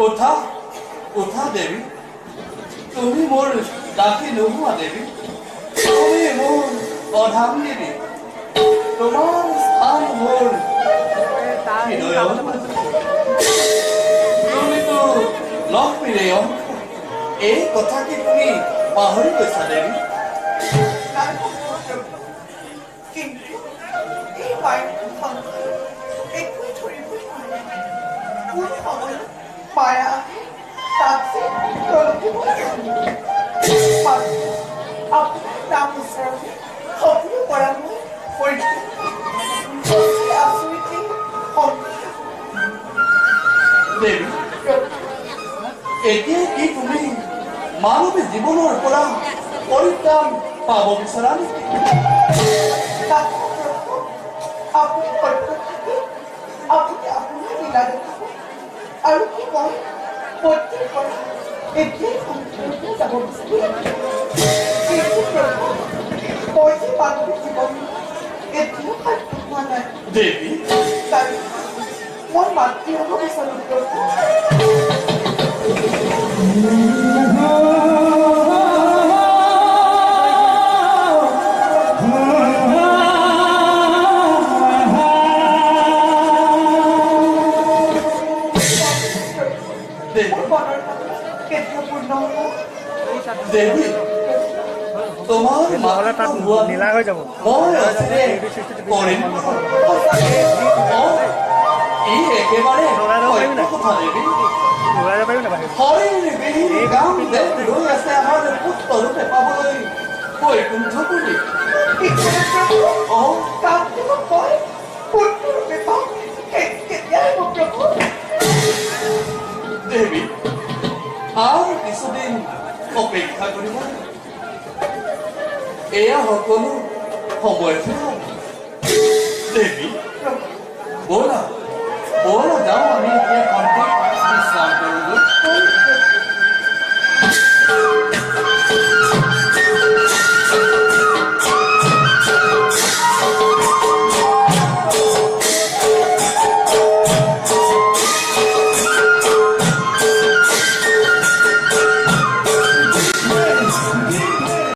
उठा उठा देवी তুমি মোৰ ডাকি নোহোৱা দেৱী তুমি মোৰ অধাম দেৱী তোমাৰ স্থান মোৰ হৃদয়ত তুমিতো লক্ষ্মীৰে অংশ এই কথা কি তুমি পাহৰি গৈছা দেৱী কিন্তু এই বায়ুখন একোৱে ধৰিব নোৱাৰে কোন সময়ত মায়া তাতে আপোনাৰ নাম উচ্চাৰণে সকলো পৰা মই আচৰিতে দেৱী এতিয়া কি তুমি মানৱী জীৱনৰ পৰা পৰিত্ৰাণ পাব বিচৰা নেকি আপুনি আপোনাৰ লীলা দেখাব আৰু কি মই প্ৰত্যেক পৰা এতিয়াই সংসাৰলৈ যাব বিচাৰিম মই যে মানৱী জীৱন এতিয়াও সাধ্য হোৱা নাই দেৱী মই মাতৃ হ'ব বিচাৰোঁ দেৱী তোমাৰ নহ'লে তাত নীলা হৈ যাব মই অচিৰে কৰিম ই একেবাৰে কথা দেৱী হৰিবিহীন গাম দেৱ লৈ আছে আমাৰ পুত্ৰ ৰূপে পাবলৈ বৈকুণ্ঠ বুলি দেৱী আৰু কিছুদিন অপেক্ষা কৰিব এয়া সকলো সময় দেৱী ব'লা ব'লা যাওঁ আমি এতিয়া কণ্ঠক বিশ্ৰাম